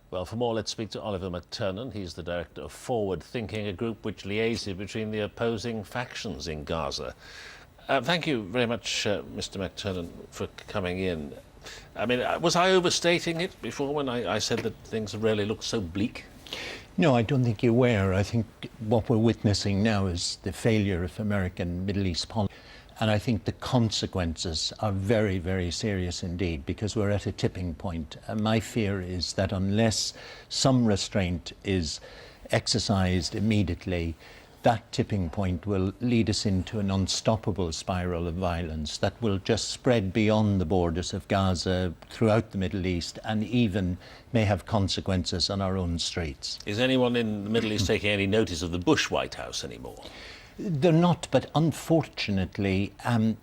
Well, for more, let's speak to Oliver McTernan. He's the director of Forward Thinking, a group which liaises between the opposing factions in Gaza. Thank you very much, Mr. McTernan, for coming in. I mean, was I overstating it before when I said that things really look so bleak? No, I don't think you were. I think what we're witnessing now is the failure of American Middle East policy. And I think the consequences are very, very serious indeed, because we're at a tipping point. And my fear is that unless some restraint is exercised immediately, that tipping point will lead us into an unstoppable spiral of violence that will just spread beyond the borders of Gaza, throughout the Middle East, and even may have consequences on our own streets. Is anyone in the Middle East taking any notice of the Bush White House anymore? They're not, but unfortunately,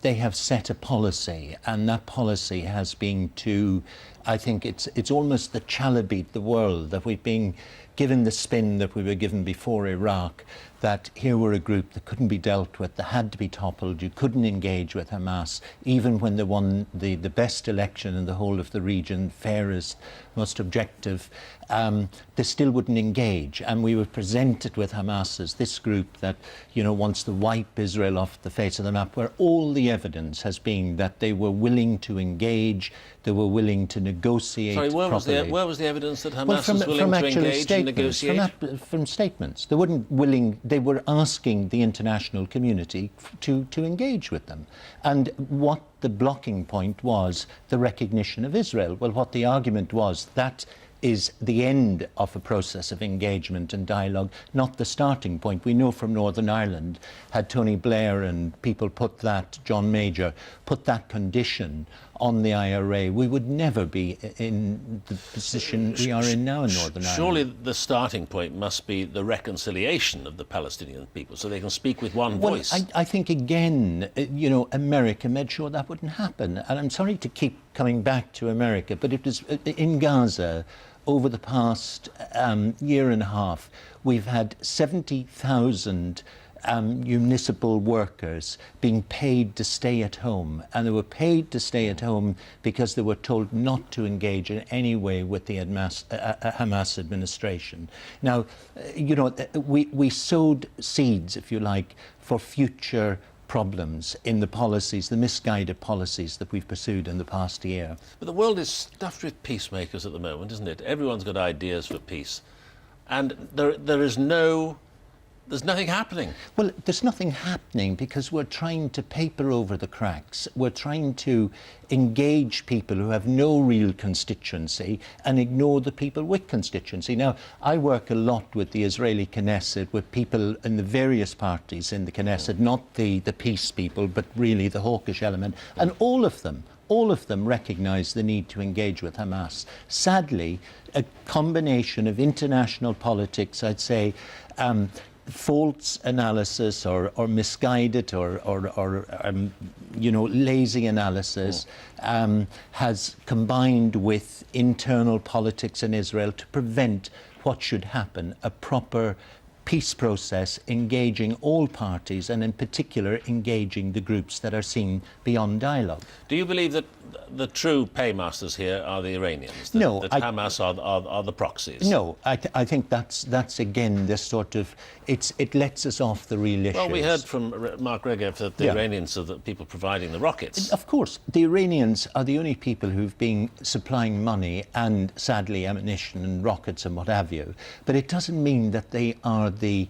they have set a policy, and that policy has been to, I think it's almost the Chalabit the world, that we've been given the spin that we were given before Iraq, that here were a group that couldn't be dealt with, that had to be toppled, you couldn't engage with Hamas, even when they won the best election in the whole of the region, fairest, most objective, they still wouldn't engage. And we were presented with Hamas as this group that, wants to wipe Israel off the face of the map, where all the evidence has been that they were willing to engage, they were willing to negotiate. Sorry, where was the evidence that Hamas was willing to engage and negotiate? From statements. They weren't willing, they were asking the international community to engage with them. And what the blocking point was, the recognition of Israel. Well, what the argument was, that is the end of a process of engagement and dialogue, not the starting point. We know from Northern Ireland, had Tony Blair and people put that, John Major, put that condition on the IRA, we would never be in the position we are in now in Northern Ireland. Surely the starting point must be the reconciliation of the Palestinian people, so they can speak with one voice. I think, again, America made sure that wouldn't happen. And I'm sorry to keep coming back to America, but it was in Gaza, over the past year and a half, we've had 70,000 municipal workers being paid to stay at home, and they were paid to stay at home because they were told not to engage in any way with the Hamas administration. Now, we sowed seeds, if you like, for future problems in the policies, the misguided policies that we've pursued in the past year. But the world is stuffed with peacemakers at the moment, isn't it? Everyone's got ideas for peace, and there's nothing happening. Well, there's nothing happening because we're trying to paper over the cracks. We're trying to engage people who have no real constituency and ignore the people with constituency. Now, I work a lot with the Israeli Knesset, with people in the various parties in the Knesset, not the peace people, but really the hawkish element, and all of them recognise the need to engage with Hamas. Sadly, a combination of international politics, I'd say, false analysis or misguided or lazy analysis has combined with internal politics in Israel to prevent what should happen, a proper peace process engaging all parties, and in particular engaging the groups that are seen beyond dialogue. Do you believe that the true paymasters here are the Iranians? No. That Hamas are the proxies? No, I think that's again this sort of, it lets us off the real issues. Well, we heard from Mark Regev that the Iranians are the people providing the rockets. Of course, the Iranians are the only people who've been supplying money and, sadly, ammunition and rockets and what have you. But it doesn't mean that they are the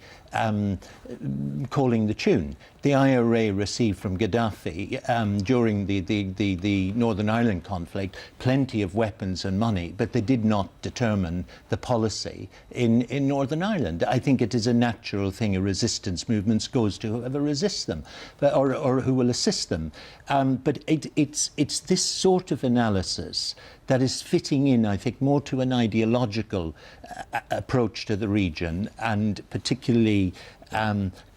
calling the tune. The IRA received from Gaddafi during the Northern Ireland conflict plenty of weapons and money, but they did not determine the policy in Northern Ireland. I think it is a natural thing. A resistance movement goes to whoever resists them, or who will assist them. But it's this sort of analysis that is fitting in, I think, more to an ideological approach to the region, and particularly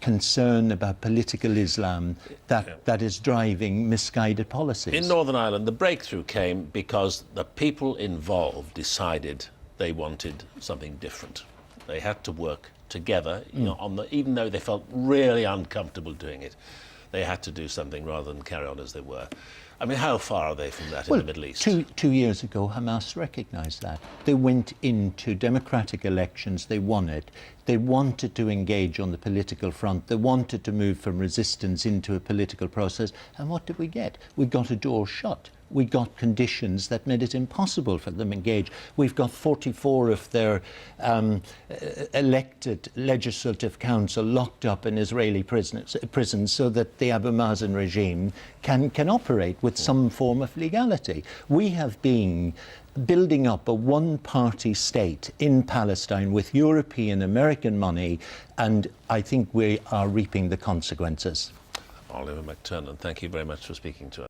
concern about political Islam that is driving misguided policies. In Northern Ireland, the breakthrough came because the people involved decided they wanted something different. They had to work together, even though they felt really uncomfortable doing it. They had to do something rather than carry on as they were. I mean, how far are they from that in Well, the Middle East? 2 years ago, Hamas recognized that. They went into democratic elections, they won it. They wanted to engage on the political front. They wanted to move from resistance into a political process. And what did we get? We got a door shut. We got conditions that made it impossible for them to engage. We've got 44 of their elected legislative council locked up in Israeli prisons so that the Abu Mazen regime can operate with some form of legality. We have been building up a one-party state in Palestine with European, American money, and I think we are reaping the consequences. Oliver McTernan, thank you very much for speaking to us.